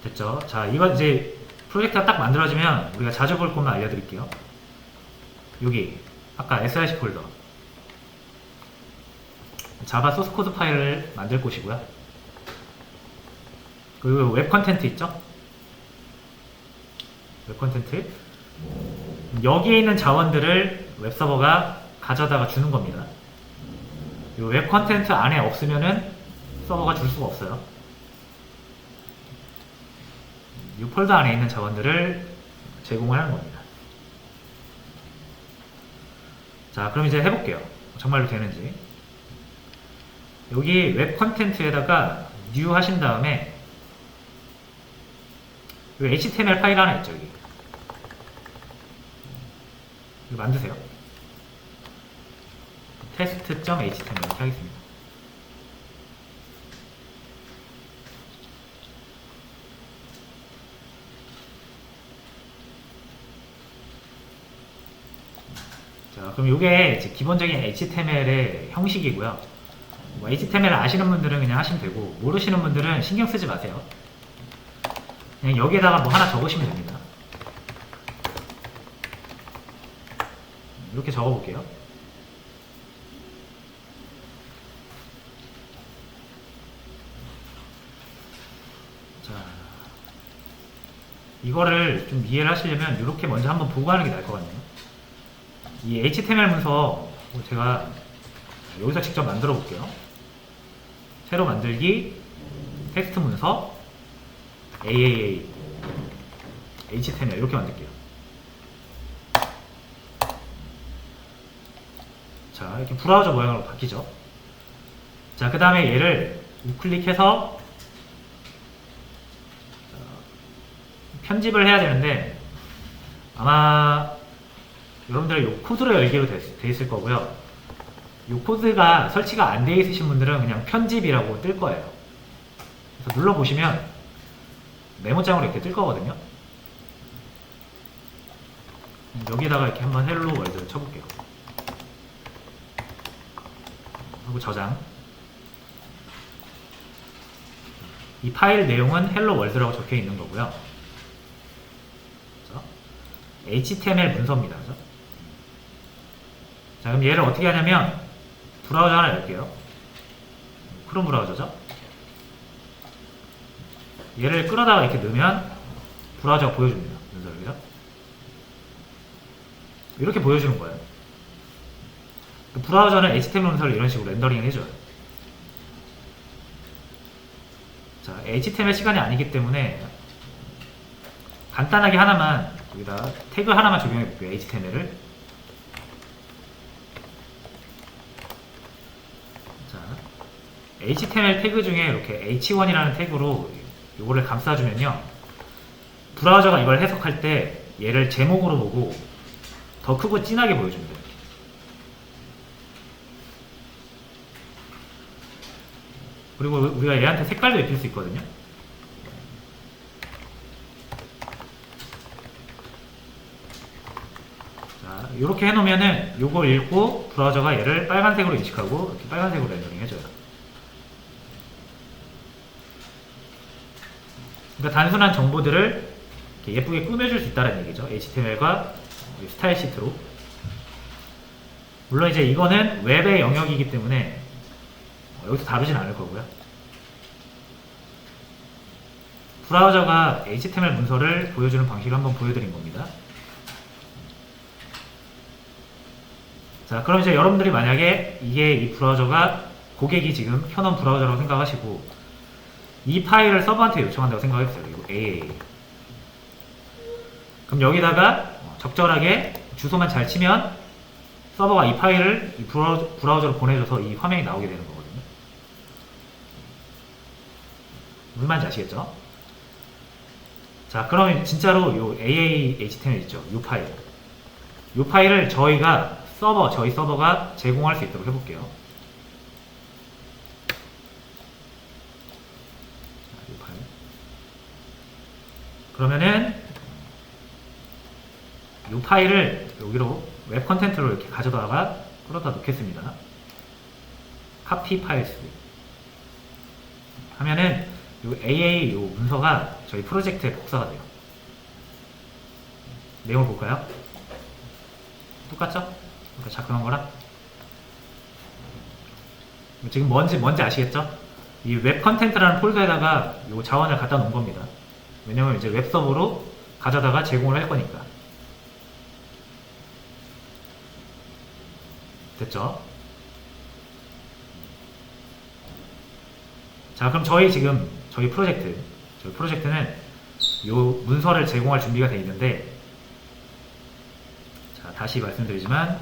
됐죠? 자, 이건 이제 프로젝트가 딱 만들어지면 우리가 자주 볼 것만 알려드릴게요. 여기 아까 src 폴더 자바 소스 코드 파일을 만들 곳이고요. 그리고 웹 컨텐트 있죠? 웹 컨텐트 여기에 있는 자원들을 웹서버가 가져다가 주는 겁니다. 이 웹 컨텐트 안에 없으면은 서버가 줄 수가 없어요. 이 폴더 안에 있는 자원들을 제공을 하는 겁니다. 자, 그럼 이제 해볼게요. 정말로 되는지. 여기 웹 컨텐츠에다가 new 하신 다음에 여기 HTML 파일 하나 있죠. 여기. 이거 만드세요. test.html 이렇게 하겠습니다. 자, 그럼 이게 이제 기본적인 HTML의 형식이고요. 뭐 HTML 아시는 분들은 그냥 하시면 되고, 모르시는 분들은 신경 쓰지 마세요. 그냥 여기에다가 뭐 하나 적으시면 됩니다. 이렇게 적어볼게요. 자, 이거를 좀 이해를 하시려면 이렇게 먼저 한번 보고 하는 게 나을 것 같네요. 이 HTML 문서 제가 여기서 직접 만들어 볼게요. 새로 만들기, 텍스트 문서, AAA, HTML 이렇게 만들게요. 자, 이렇게 브라우저 모양으로 바뀌죠. 자, 그 다음에 얘를 우클릭해서 편집을 해야 되는데, 아마 여러분들의 이 코드로 열기로 돼 있을 거고요. 이 코드가 설치가 안 돼 있으신 분들은 그냥 편집이라고 뜰 거예요. 그래서 눌러보시면 메모장으로 이렇게 뜰 거거든요. 여기다가 이렇게 한번 헬로 월드를 쳐볼게요. 하고 저장. 이 파일 내용은 헬로 월드라고 적혀 있는 거고요. 그렇죠? HTML 문서입니다. 그렇죠? 자, 그럼 얘를 어떻게 하냐면 브라우저 하나 열게요. 크롬 브라우저죠. 얘를 끌어다가 이렇게 넣으면 브라우저가 보여줍니다. 문서를요. 이렇게 보여주는 거예요. 브라우저는 HTML 문서를 이런 식으로 렌더링 해줘요. 자, HTML 시간이 아니기 때문에 간단하게 하나만 여기다 태그 하나만 적용해 볼게요. HTML을. 자, HTML 태그 중에 이렇게 h1이라는 태그로 이거를 감싸주면요, 브라우저가 이걸 해석할 때 얘를 제목으로 보고 더 크고 진하게 보여줍니다. 이렇게. 그리고 우리가 얘한테 색깔도 입힐 수 있거든요. 자, 이렇게 해놓으면은 요걸 읽고 브라우저가 얘를 빨간색으로 인식하고 이렇게 빨간색으로 렌더링 해줘요. 그러니까 단순한 정보들을 이렇게 예쁘게 꾸며줄 수 있다는 얘기죠. HTML과 스타일 시트로. 물론 이제 이거는 웹의 영역이기 때문에 여기서 다루진 않을 거고요. 브라우저가 HTML 문서를 보여주는 방식을 한번 보여드린 겁니다. 자, 그럼 이제 여러분들이 만약에 이게 이 브라우저가 고객이 지금 켜놓은 브라우저라고 생각하시고 이 파일을 서버한테 요청한다고 생각했어요. 이거 AAA. 그럼 여기다가 적절하게 주소만 잘 치면 서버가 이 파일을 이 브라우저로 보내줘서 이 화면이 나오게 되는 거거든요. 무슨 말인지 아시겠죠? 자, 그럼 진짜로 이 AAA HTML 있죠? 이 파일. 이 파일을 저희가 저희 서버가 제공할 수 있도록 해볼게요. 이 파일. 그러면은 이 파일을 여기로 웹 컨텐츠로 이렇게 가져다가 끌어다 놓겠습니다. 카피 파일스 하면은 이 AA 요 문서가 저희 프로젝트에 복사가 돼요. 내용을 볼까요? 똑같죠? 그러니까 작성한 거랑 지금 뭔지 아시겠죠? 이 웹 컨텐츠라는 폴더에다가 요 자원을 갖다 놓은 겁니다. 왜냐면 이제 웹 서버로 가져다가 제공을 할 거니까. 됐죠? 자, 그럼 저희 프로젝트는 요 문서를 제공할 준비가 되어 있는데, 자, 다시 말씀드리지만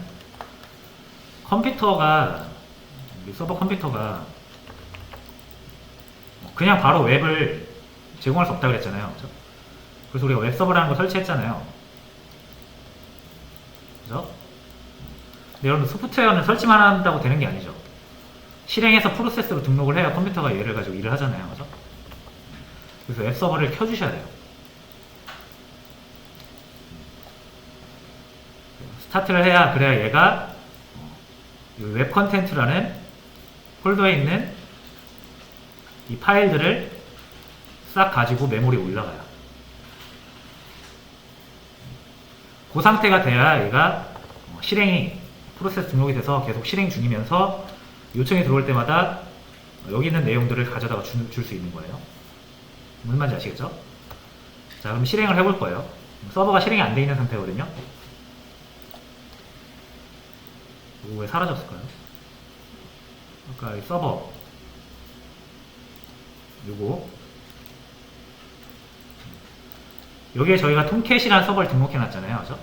서버 컴퓨터가 그냥 바로 웹을 제공할 수 없다고 그랬잖아요. 그렇죠? 그래서 우리가 웹 서버라는 걸 설치했잖아요. 그죠? 여러분 소프트웨어는 설치만 한다고 되는 게 아니죠. 실행해서 프로세스로 등록을 해야 컴퓨터가 얘를 가지고 일을 하잖아요. 그죠? 그래서 웹 서버를 켜주셔야 돼요. 스타트를 해야, 그래야 얘가 웹 컨텐츠라는 폴더에 있는 이 파일들을 싹 가지고 메모리에 올라가요. 그 상태가 돼야 얘가 실행이, 프로세스 등록이 돼서 계속 실행 중이면서 요청이 들어올 때마다 여기 있는 내용들을 가져다가 줄 수 있는 거예요. 무슨 말인지 아시겠죠? 자, 그럼 실행을 해볼 거예요. 서버가 실행이 안 돼 있는 상태거든요. 이거 왜 사라졌을까요? 아까 이 서버 요거 여기에 저희가 톰캣이라는 서버를 등록해 놨잖아요. 그죠?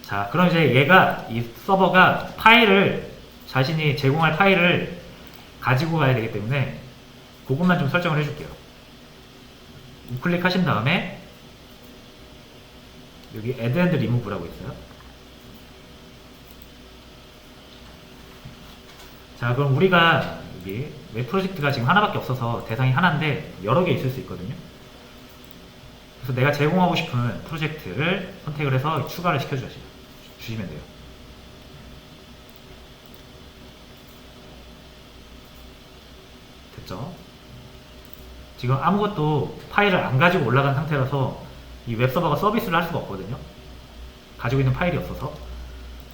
자, 그럼 이제 얘가, 이 서버가 파일을, 자신이 제공할 파일을 가지고 가야 되기 때문에 그것만 좀 설정을 해줄게요. 우클릭 하신 다음에 여기 add and remove라고 있어요. 자, 그럼 우리가 여기 웹 프로젝트가 지금 하나밖에 없어서 대상이 하나인데 여러 개 있을 수 있거든요. 그래서 내가 제공하고 싶은 프로젝트를 선택을 해서 추가를 시켜주시면 돼요. 됐죠? 지금 아무것도 파일을 안 가지고 올라간 상태라서 이 웹서버가 서비스를 할 수가 없거든요. 가지고 있는 파일이 없어서.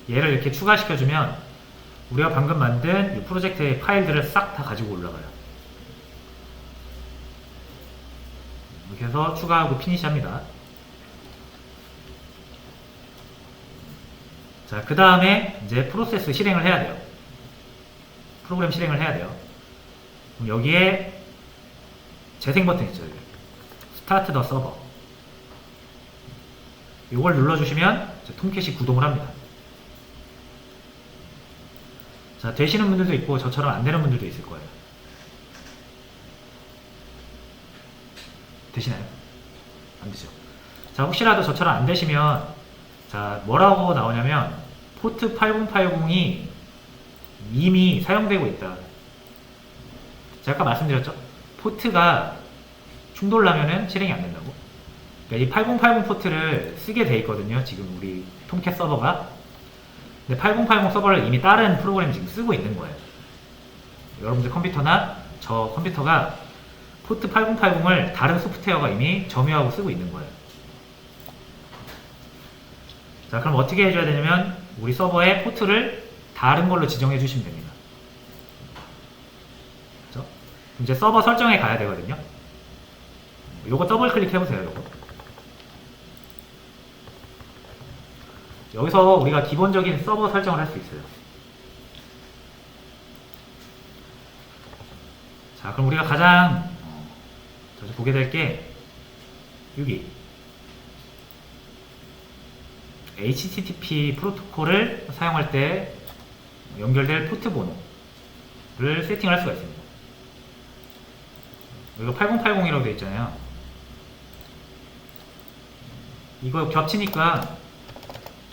얘를 이렇게 추가시켜주면 우리가 방금 만든 이 프로젝트의 파일들을 싹 다 가지고 올라가요. 이렇게 해서 추가하고 피니시 합니다. 자, 그 다음에 이제 프로세스 실행을 해야 돼요. 프로그램 실행을 해야 돼요. 그럼 여기에 재생 버튼 있죠. 스타트 더 서버. 이걸 눌러주시면 톰캣이 구동을 합니다. 자, 되시는 분들도 있고 저처럼 안 되는 분들도 있을 거예요. 되시나요? 안 되죠. 자, 혹시라도 저처럼 안 되시면, 자, 뭐라고 나오냐면 포트 8080이 이미 사용되고 있다. 제가 아까 말씀드렸죠? 포트가 충돌나면은 실행이 안 된다고. 그러니까 이 8080 포트를 쓰게 돼 있거든요. 지금 우리 톰캣 서버가. 근데 8080 서버를 이미 다른 프로그램이 지금 쓰고 있는 거예요. 여러분들 컴퓨터나 저 컴퓨터가 포트 8080을 다른 소프트웨어가 이미 점유하고 쓰고 있는 거예요. 자, 그럼 어떻게 해줘야 되냐면 우리 서버의 포트를 다른 걸로 지정해 주시면 됩니다. 그렇죠? 이제 서버 설정에 가야 되거든요. 요거 더블 클릭 해보세요. 요거. 여기서 우리가 기본적인 서버 설정을 할 수 있어요. 자, 그럼 우리가 가장 보게 될 게 여기 HTTP 프로토콜을 사용할 때 연결될 포트 번호를 세팅할 수가 있습니다. 이거 8080이라고 되어 있잖아요. 이거 겹치니까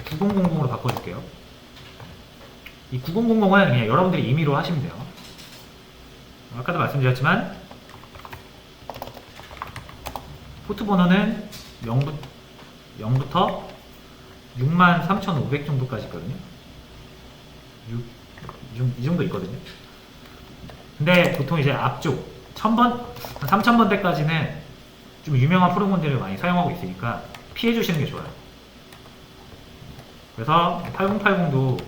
9000으로 바꿔줄게요. 이 9000은 그냥 여러분들이 임의로 하시면 돼요. 아까도 말씀드렸지만 포트 번호는 0부터 63,500 정도까지 있거든요. 이 정도 있거든요. 근데 보통 이제 앞쪽 1000번, 3000번대까지는 좀 유명한 프로그램들을 많이 사용하고 있으니까 피해 주시는 게 좋아요. 그래서 8080도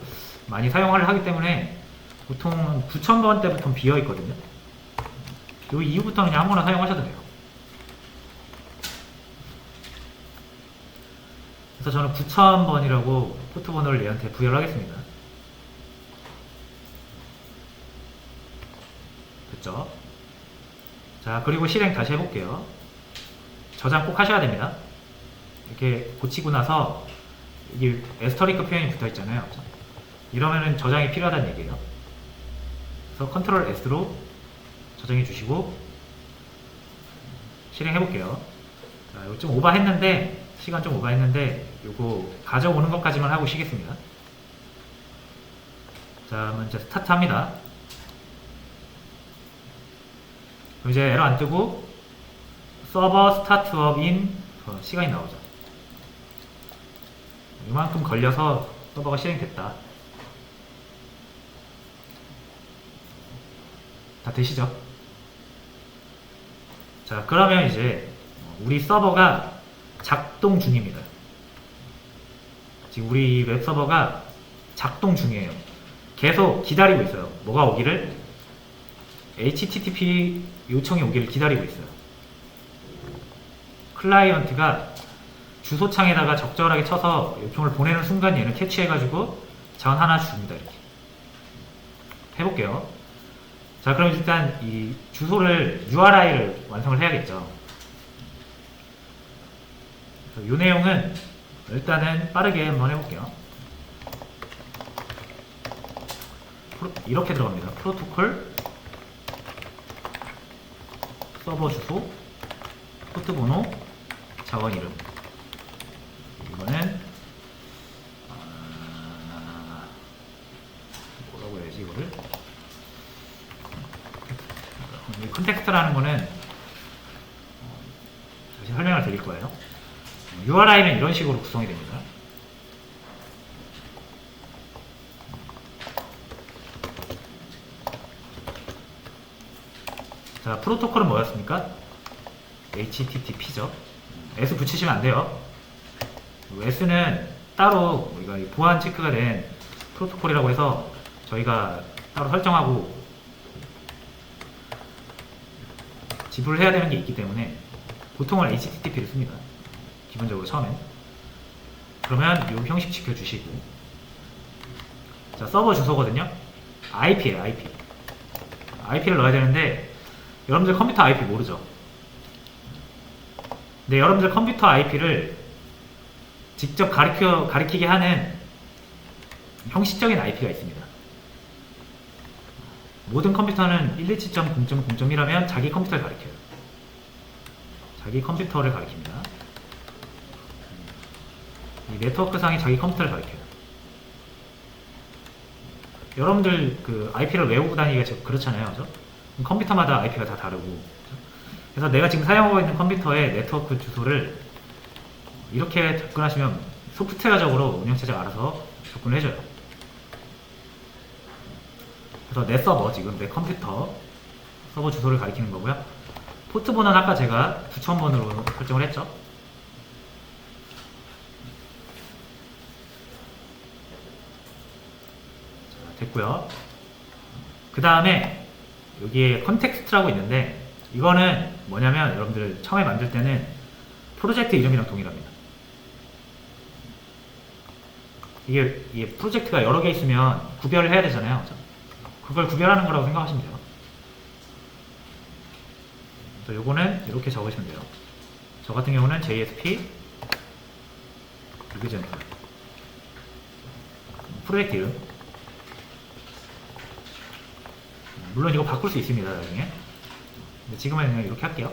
많이 사용을 하기 때문에 보통 9000번대부터 비어 있거든요. 요 이후부터 그냥 아무거나 사용하셔도 돼요. 그래서 저는 9000번이라고 포트 번호를 얘한테 부여를 하겠습니다. 됐죠? 자, 그리고 실행 다시 해볼게요. 저장 꼭 하셔야 됩니다. 이렇게 고치고 나서 이게 에스터리크 표현이 붙어 있잖아요. 이러면은 저장이 필요하다는 얘기예요. 그래서 컨트롤 S로 저장해 주시고 실행해 볼게요. 자, 이거 좀 오버했는데 시간 좀 오버했는데 요거 가져오는 것까지만 하고 쉬겠습니다. 자, 먼저 스타트 합니다. 그럼 이제 에러 안 뜨고 서버 스타트업 인 시간이 나오죠. 이만큼 걸려서 서버가 실행됐다. 다 되시죠? 자, 그러면 이제 우리 서버가 작동 중입니다. 지금 우리 웹 서버가 작동 중이에요. 계속 기다리고 있어요. 뭐가 오기를? HTTP 요청이 오기를 기다리고 있어요. 클라이언트가 주소창에다가 적절하게 쳐서 요청을 보내는 순간 얘는 캐치해가지고 자원 하나 줍니다. 이렇게 해볼게요. 자, 그럼 일단 이 주소를 URI를 완성을 해야겠죠. 이 내용은 일단은 빠르게 한번 해볼게요. 이렇게 들어갑니다. 프로토콜, 서버 주소, 포트 번호, 자원 이름. 이거는 뭐라고 해야지 이거를? 이 컨텍스트라는 거는 다시 설명을 드릴 거예요. URI는 이런 식으로 구성이 됩니다. 자, 프로토콜은 뭐였습니까? HTTP죠. S 붙이시면 안 돼요. S는 따로 우리가 보안 체크가 된 프로토콜이라고 해서 저희가 따로 설정하고 지불을 해야 되는 게 있기 때문에 보통은 HTTP를 씁니다. 기본적으로 처음엔. 그러면 요 형식 지켜주시고, 자, 서버 주소거든요. IP에요, IP. IP를 넣어야 되는데 여러분들 컴퓨터 IP 모르죠? 근데 여러분들 컴퓨터 IP를 직접 가리키게 하는 형식적인 IP가 있습니다. 모든 컴퓨터는 127.0.0.1하면 자기 컴퓨터를 가리켜요. 자기 컴퓨터를 가리킵니다. 이 네트워크상의 자기 컴퓨터를 가리켜요. 여러분들 그 IP를 외우고 다니기가 그렇잖아요. 그죠? 컴퓨터마다 IP가 다 다르고. 그죠? 그래서 내가 지금 사용하고 있는 컴퓨터의 네트워크 주소를 이렇게 접근하시면 소프트웨어적으로 운영체제가 알아서 접근을 해줘요. 그래서 내 서버, 지금 내 컴퓨터 서버 주소를 가리키는 거고요. 포트 번호는 아까 제가 9000번으로 설정을 했죠. 자, 됐고요. 그 다음에 여기에 컨텍스트라고 있는데, 이거는 뭐냐면 여러분들 처음에 만들 때는 프로젝트 이름이랑 동일합니다. 이게 프로젝트가 여러 개 있으면 구별을 해야 되잖아요. 그죠? 그걸 구별하는 거라고 생각하시면 돼요. 그래서 요거는 이렇게 적으시면 돼요. 저 같은 경우는 JSP 리그젠트 프로젝트 이름. 물론 이거 바꿀 수 있습니다, 나중에. 근데 지금은 그냥 이렇게 할게요.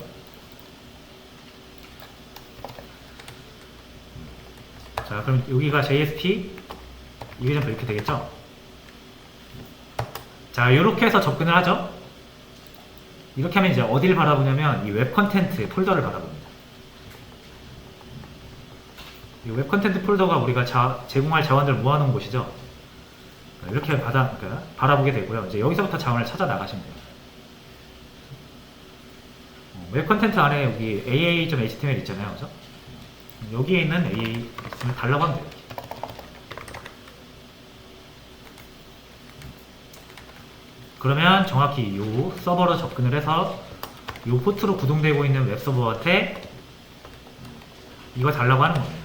자, 그럼 여기가 JSP 리그젠트 이렇게 되겠죠? 자, 이렇게 해서 접근을 하죠. 이렇게 하면 이제 어디를 바라보냐면 이 웹 컨텐트 폴더를 바라봅니다. 이 웹 컨텐트 폴더가 우리가 제공할 자원들을 모아놓은 곳이죠. 이렇게 바라보게 되고요. 이제 여기서부터 자원을 찾아 나가시면 돼요. 웹 컨텐트 안에 여기 aa.html 있잖아요. 그죠? 여기에 있는 aa.html 달라고 하면 돼요. 그러면 정확히 이 서버로 접근을 해서 이 포트로 구동되고 있는 웹 서버한테 이거 달라고 하는 겁니다.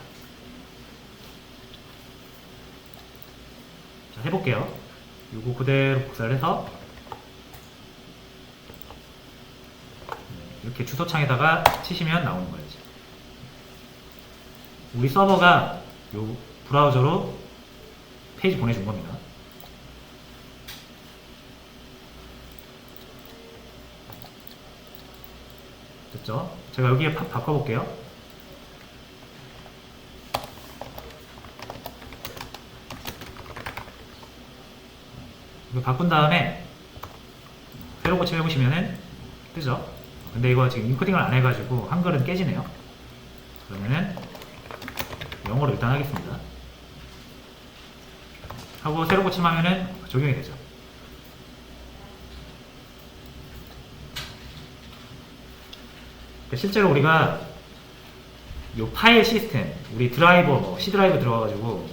자, 해볼게요. 이거 그대로 복사를 해서 이렇게 주소창에다가 치시면 나오는 거예요. 우리 서버가 이 브라우저로 페이지 보내준 겁니다. 됐죠? 제가 여기에 바꿔볼게요. 이거 바꾼 다음에 새로 고침 해보시면은 뜨죠. 근데 이거 지금 인코딩을 안 해가지고 한글은 깨지네요. 그러면은 영어로 일단 하겠습니다. 하고 새로 고침하면은 적용이 되죠. 실제로 우리가 이 파일 시스템, 우리 드라이버, 뭐 C 드라이브 들어가가지고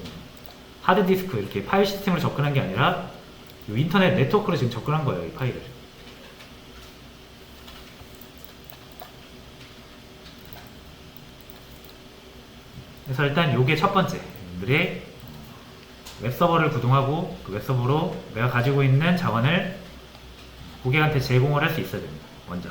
하드디스크 이렇게 파일 시스템으로 접근한 게 아니라 이 인터넷 네트워크로 지금 접근한 거예요, 이 파일을. 그래서 일단 요게 첫 번째, 여러분들이 웹서버를 구동하고 그 웹서버로 내가 가지고 있는 자원을 고객한테 제공을 할 수 있어야 됩니다. 먼저.